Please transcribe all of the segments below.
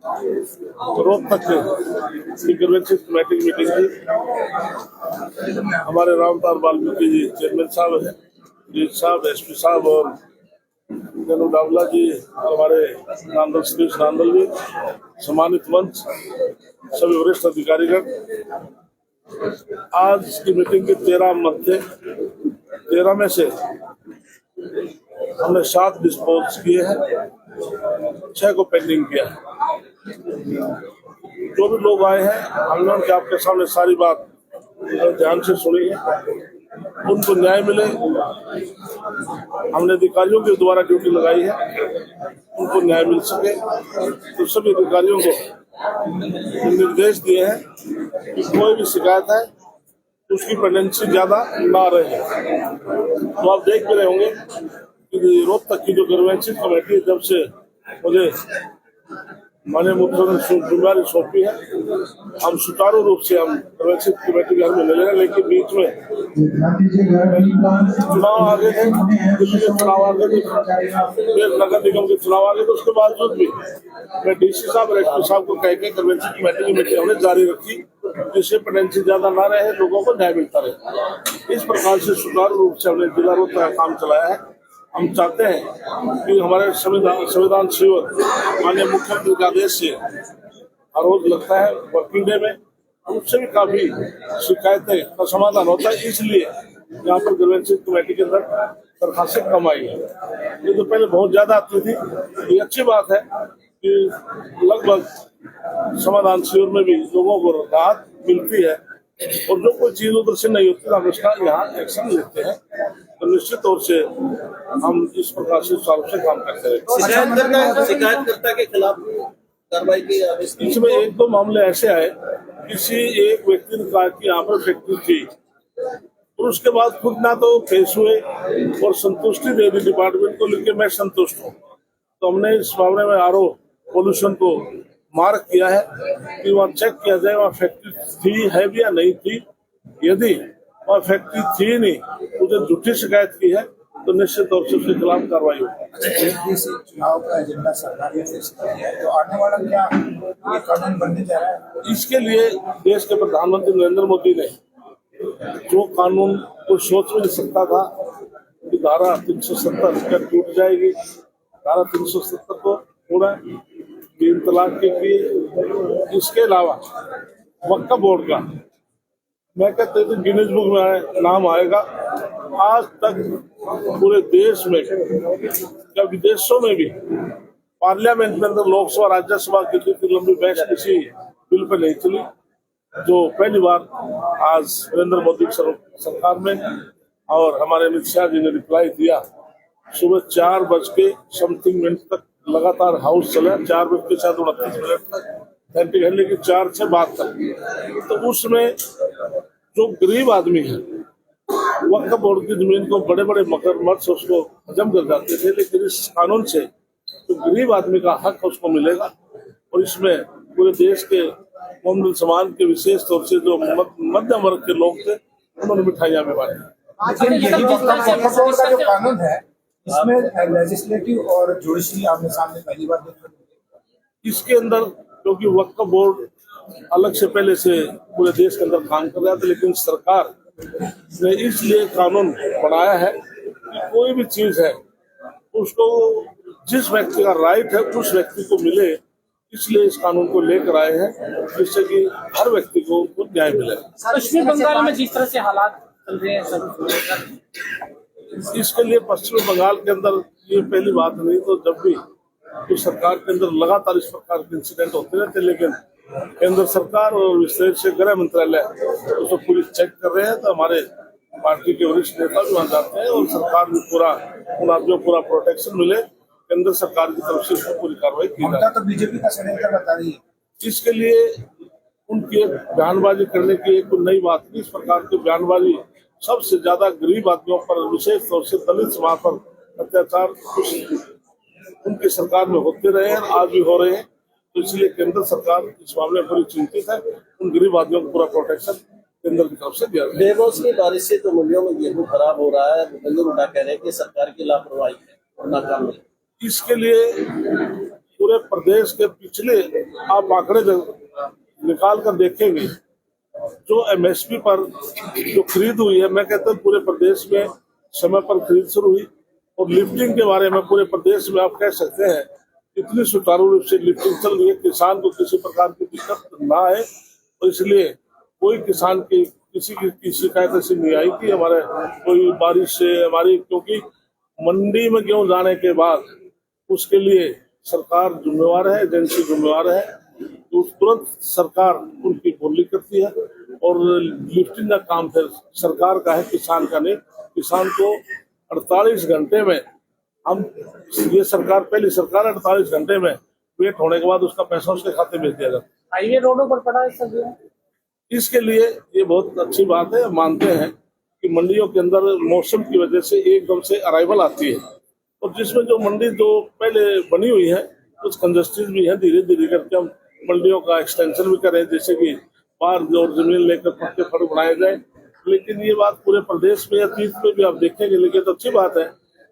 रोहतक की grievances committee की meeting थी। हमारे रामपाल वाल्मीकि जी चेयरमैन साहब है, डीएस साहब, एसपी साहब और जनू डावला जी, हमारे नांदल सुरेश नांदल जी, सम्मानित मंच, सभी वरिष्ठ अधिकारीगण। आज की मीटिंग के 13 मत थे। 13 में से हमने 7 डिस्पोज किए हैं, 6 को पेंडिंग किया है। जो भी लोग आए हैं, हमने उनके आपके सामने सारी बात ध्यान से सुनी है, उनको न्याय मिले। हमने अधिकारियों के द्वारा ड्यूटी लगाई है, उनको न्याय मिल सके। तो सभी अधिकारियों को निर्देश दिए हैं कि कोई भी शिकायत है उसकी पेंडेंसी ज्यादा ना रहे। तो आप देख भी रहे होंगे कि रोहतक की जो ग्रेवेंसेस कमेटी जब से मुझे माननीय मुख्यमंत्री जिम्मेदारी सौंपी है, हम सुचारू रूप से हम ग्रेवेंसेस कमेटी के घर में ले रहे हैं। लेकिन बीच में चुनाव आ गए थे, दिल्ली के चुनाव आ गए थे, फिर नगर निगम के चुनाव आ गए, तो उसके बावजूद भी मैं डीसी साहब और एसपी साहब को कह के ग्रेवेंसेस कमेटी की मीटिंग हमने जारी रखी, जिससे पेंडेंसी ज्यादा ना रहे, लोगों को न्याय मिलता रहे। इस प्रकार से सुचारू रूप से हमने जिला रोहतक का काम चलाया है। हम चाहते हैं कि हमारे संविधान सेवक माननीय मुख्यमंत्री के आदेश से हर रोज लगता है वर्किंग डे में, उससे भी काफी शिकायतें का समाधान होता है। इसलिए यहाँ पर ग्रेवेंसेस कमेटी के अंदर दरखास्तें कम आई है। ये तो पहले बहुत ज्यादा आती थी। ये अच्छी बात है कि लगभग समाधान शिविर में भी लोगों को राहत मिलती है, और जो कोई चीज उधर से नहीं होती, हम उसका यहाँ एक्शन लेते हैं। तो निश्चित तौर से हम इस प्रकार से काम करते हैं। शिकायतकर्ता के खिलाफ कार्रवाई की इसमें 1-2 मामले ऐसे आए, किसी एक व्यक्ति ने कहा कि यहाँ पर फैक्ट्री थी, और उसके बाद खुद ना तो केस हुए और संतुष्टि दे दी डिपार्टमेंट को, लेकिन मैं संतुष्ट हूँ। तो हमने इस मामले में आरओ पोल्यूशन को मार्क किया है कि वहाँ चेक किया जाए वहाँ फैक्ट्री थी है भी या नहीं थी। यदि वहाँ फैक्ट्री थी नहीं, उसे झूठी शिकायत की है, तो निश्चित तौर से उसके खिलाफ कार्रवाई होगी। चुनाव का एजेंडा सरकार ने पेश किया है, तो आने वाला क्या ये कानून बनने जा रहा है? इसके लिए देश के प्रधानमंत्री नरेंद्र मोदी ने जो कानून को सोच भी नहीं सकता था कि धारा 370 क्या टूट जाएगी, धारा 370 को पूरा 3 तलाक की। इसके अलावा वक्फ बोर्ड का मैं कहते थे गिनीज बुक में नाम आएगा। आज तक पूरे देश में या विदेशों में भी पार्लियामेंट में अंदर लोकसभा राज्यसभा की लंबी बहस किसी बिल पर नहीं चली, जो पहली बार आज नरेंद्र मोदी सरकार में और हमारे अमित शाह जी ने रिप्लाई दिया। सुबह 4:00 तक लगातार हाउस चला, 4:29 तक लेकिन 4 से 12 तक। तो उसमें जो गरीब आदमी है, वक्फ बोर्ड की जमीन को बड़े बड़े मगरमच्छ उसको हजम कर जाते थे, लेकिन इस कानून से तो गरीब आदमी का हक उसको मिलेगा। और इसमें पूरे देश के कौम समाज के विशेष तौर से जो मध्यम वर्ग के लोग थे, उन्होंने मिठाइयाँ भी बांटी। लेकिन यही वक्फ बोर्ड का जो कानून है, इसमें लेजिस्लेटिव और जुडिशरी आमने सामने पहली बार देखने को। इसके अंदर क्योंकि वक्फ बोर्ड अलग से पहले से पूरे देश के अंदर काम कर रहा था, लेकिन सरकार ने इसलिए कानून बनाया है कि कोई भी चीज है उसको जिस व्यक्ति का राइट है उस व्यक्ति को मिले। इसलिए इस कानून को लेकर आए हैं, जिससे कि हर व्यक्ति को न्याय मिले। पश्चिमी बंगाल में जिस तरह से हालात चल रहे हैं, इसके लिए पश्चिमी बंगाल के अंदर ये पहली बात नहीं, तो जब भी तो सरकार के अंदर लगातार इस प्रकार के इंसिडेंट होते रहते, लेकिन केंद्र सरकार और विशेष से गृह मंत्रालय उसको पूरी चेक कर रहे हैं। तो हमारे पार्टी के वरिष्ठ नेता भी वहाँ जाते हैं और सरकार भी पूरा उन आदमियों पूरा प्रोटेक्शन मिले, केंद्र सरकार की तरफ से उसको पूरी कार्रवाई की जाए। तो बीजेपी का षड्यंत्र बता रही है। इसके लिए उनकी एक बयानबाजी करने की एक नई बात नहीं। इस प्रकार की बयानबाजी सबसे ज्यादा गरीब आदमियों पर, विशेष तौर से दलित समाज पर अत्याचार उनकी सरकार में होते रहे हैं, आज भी हो रहे हैं। तो इसलिए केंद्र सरकार इस मामले में बड़ी चिंतित है। उन गरीब आदमियों को पूरा प्रोटेक्शन केंद्र की तरफ से दिया जाए। बेमौसमी बारिश से तो मंडियों में गेहूं खराब हो रहा है, भूपेंद्र हुड्डा कह रहे हैं कि सरकार की लापरवाही है और नाकामी। इसके लिए पूरे प्रदेश के पिछले आप आंकड़े निकाल कर देखेंगे, जो एमएसपी पर जो खरीद हुई है, मैं कहता हूँ पूरे प्रदेश में समय पर खरीद शुरू हुई। और लिफ्टिंग के बारे में पूरे प्रदेश में आप कह सकते हैं इतनी सुचारू रूप से लिफ्टिंग चल रही है, किसान को किसी प्रकार की दिक्कत ना है। और इसलिए कोई किसान की किसी की शिकायत ऐसी नहीं आई कि हमारे कोई बारिश से हमारी, क्योंकि मंडी में गेहूं जाने के बाद उसके लिए सरकार जिम्मेवार है, एजेंसी जिम्मेवार है, तो तुरंत सरकार उनकी बोली करती है। और लिफ्टिंग का काम फिर सरकार का है, किसान का नहीं। किसान को 48 घंटे में हम, ये सरकार पहली सरकार 48 घंटे में वेट होने के बाद उसका पैसा उसके खाते में दिया जाता है। हाईवे रोडों पर पड़ा है सब्जी। इसके लिए ये बहुत अच्छी बात है। मानते हैं कि मंडियों के अंदर मौसम की वजह से एकदम से अराइवल आती है, और जिसमें जो मंडी जो पहले बनी हुई है कुछ कंजस्टेड भी है, धीरे धीरे करके हम मंडियों का एक्सटेंशन भी करें, जैसे कि बाहर जो जमीन लेकर पक्के फर्क बनाए जाए। लेकिन ये बात पूरे प्रदेश में, अतीत में भी आप देखेंगे। लेकिन तो अच्छी बात है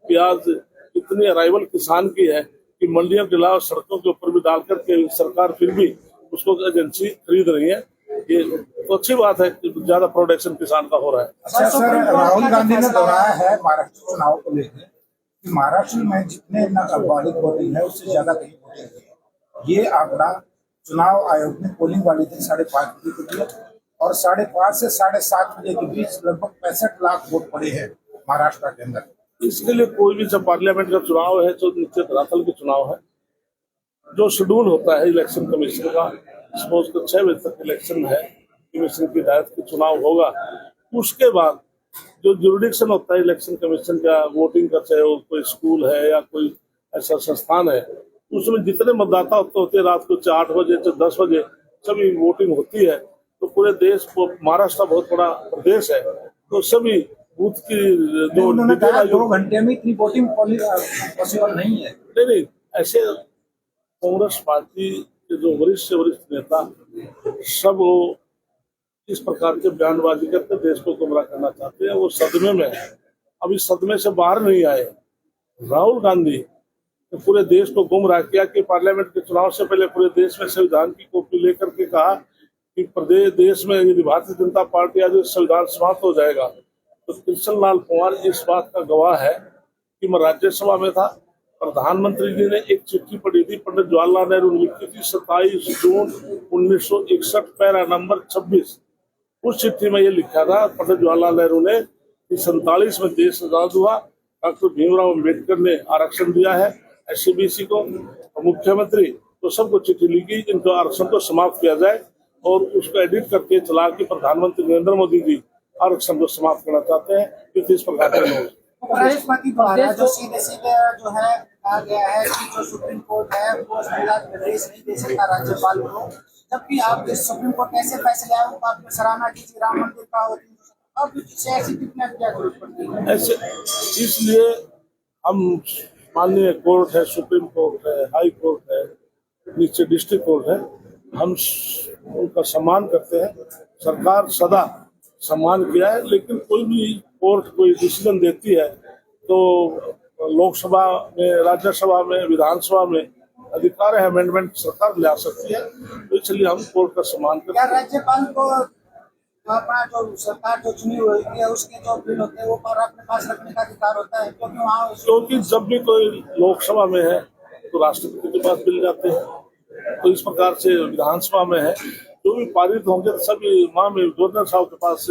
कि आज इतनी अराइवल किसान की है कि मंडियों के अलावा सड़कों के ऊपर भी डाल करके सरकार फिर भी उसको एजेंसी खरीद रही है। ये तो अच्छी बात है कि ज्यादा प्रोडक्शन किसान का हो रहा है। अच्छा सर, राहुल गांधी ने दोहराया है महाराष्ट्र चुनाव को लेकर कि महाराष्ट्र में जितने बालिक वोटिंग है उससे ज्यादा कहीं वोटिंग है। ये आंकड़ा चुनाव आयोग ने पोलिंग वाले दिन 5:30 बजे को दिया, और 5:30 से 7:30 बजे के बीच लगभग 65 लाख वोट पड़े हैं महाराष्ट्र के अंदर। इसके लिए कोई भी जब पार्लियामेंट का चुनाव है तो नीचे धरातल के चुनाव है, जो शेड्यूल होता है इलेक्शन कमीशन का, सपोज को 6 बजे तक इलेक्शन है, कमीशन की हिदायत के चुनाव होगा। उसके बाद जो जुरिडिक्शन होता है इलेक्शन कमीशन का वोटिंग का, चाहे वो कोई स्कूल है या कोई ऐसा संस्थान है, उसमें जितने मतदाता होते हैं रात को 8 बजे से 10 बजे सभी वोटिंग होती है। तो पूरे देश को, महाराष्ट्र बहुत बड़ा प्रदेश है, तो सभी बूथ की जो उन्होंने कहा 2 घंटे में इतनी वोटिंग पॉसिबल नहीं है। नहीं, ऐसे कांग्रेस पार्टी के जो वरिष्ठ से वरिष्ठ नेता सब वो इस प्रकार के बयानबाजी करके देश को गुमराह करना चाहते हैं। वो सदमे में है, अभी सदमे से बाहर नहीं आए। राहुल गांधी ने पूरे देश को गुमराह किया कि पार्लियामेंट के चुनाव से पहले पूरे देश में संविधान की कॉपी लेकर के कहा कि प्रदेश देश में यदि भारतीय जनता पार्टी आज संविधान समाप्त हो जाएगा। तो कृष्ण लाल कुमार इस बात का गवाह है कि मैं राज्यसभा में था, प्रधानमंत्री जी ने एक चिट्ठी पढ़ी थी, पंडित जवाहरलाल नेहरू ने लिखी थी 27 जून 1961 पैरा नंबर 26। उस चिट्ठी में ये लिखा था पंडित जवाहरलाल नेहरू ने कि 47 में देश आजाद हुआ, डॉक्टर भीमराव अम्बेडकर ने आरक्षण दिया है एससीबीसी को, मुख्यमंत्री तो सबको चिट्ठी लिखी इनको आरक्षण को समाप्त किया जाए, और उसको एडिट करके चला कि प्रधानमंत्री नरेंद्र मोदी जी आरक्षण को समाप्त करना चाहते हैं। क्योंकि इस प्रकार के लोग राष्ट्रपति द्वारा जो सीधे जो है कहा गया है कि जो सुप्रीम कोर्ट है वो निर्देश नहीं दे सकता राज्यपाल को, जबकि आप इस सुप्रीम कोर्ट कैसे फैसले आए उनका आपने सराहना की, राम मंदिर का अब ऐसी कितना क्या जरूरत पड़ती है ऐसे। इसलिए हम माननीय कोर्ट है, सुप्रीम कोर्ट है, हाई कोर्ट है, नीचे डिस्ट्रिक्ट कोर्ट है, हम उनका सम्मान करते हैं। सरकार सदा सम्मान किया है, लेकिन कोई भी कोर्ट कोई डिसीजन देती है तो लोकसभा में, राज्यसभा में, विधानसभा में अधिकार है, अमेंडमेंट सरकार ले आ सकती है। तो इसलिए हम कोर्ट का सम्मान करते हैं। क्या राज्यपाल को अपना जो सरकार जो चुनी हुई है उसके जो बिल होते हैं वो पर अपने पास रखने का अधिकार होता है, क्योंकि वहाँ क्योंकि जब भी कोई लोकसभा में है तो राष्ट्रपति के पास बिल जाते हैं, तो इस प्रकार से विधानसभा में है जो भी पारित होंगे तो सभी वहाँ में गवर्नर साहब के पास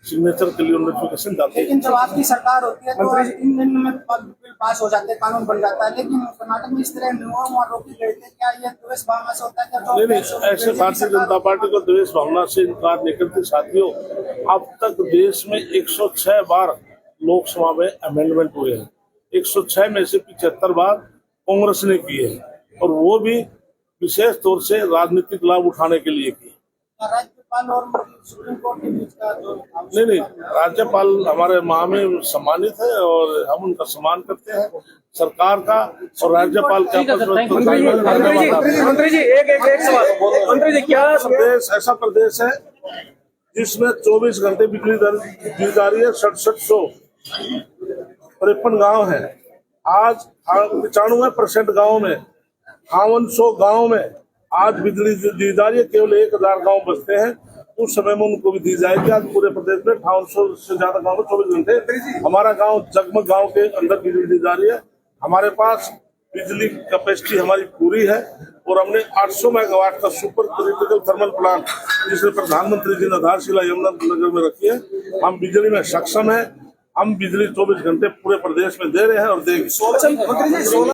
सिग्नेचर के लिए नोटिफिकेशन जाते हैं। लेकिन जब आपकी सरकार होती है तो 3 दिन में बिल पास हो जाते हैं, कानून बन जाता है, लेकिन कर्नाटक में इस तरह नियम और रोकी गई थी। क्या ये द्वेष भावना से होता है? क्या नहीं, ऐसे भारतीय जनता पार्टी को द्वेष भावना से इनकार नहीं करती। साथियों, अब तक देश में 106 बार लोकसभा में अमेंडमेंट हुए हैं, 106 में से 75 बार कांग्रेस ने किए हैं, और वो भी विशेष तौर से राजनीतिक लाभ उठाने के लिए किए। राज्यपाल और सुप्रीम कोर्ट के बीच का जो नहीं, राज्यपाल हमारे माह में सम्मानित है और हम उनका सम्मान करते हैं, सरकार का और राज्यपाल का। मंत्री जी एक सवाल, मंत्री जी क्या प्रदेश ऐसा प्रदेश है जिसमें 24 घंटे बिजली दी जा रही है, 6753 गाँव है। आज 95% गाँव में 5800 गांव में आज बिजली दी जा रही है। केवल 1000 गांव बचते हैं, उस समय में उनको भी दी जाएगी। आज पूरे प्रदेश में 5800 से ज्यादा गांव में 24 घंटे हमारा गांव जगमग गांव के अंदर बिजली दी जा रही है। हमारे पास बिजली कैपेसिटी हमारी पूरी है और हमने 800 मेगावाट का सुपर क्रिटिकल थर्मल प्लांट, जिसे प्रधानमंत्री जी ने आधारशिला यमुनानगर में रखी है, हम बिजली में सक्षम है। हम बिजली 24 घंटे पूरे प्रदेश में दे रहे हैं और देंगे।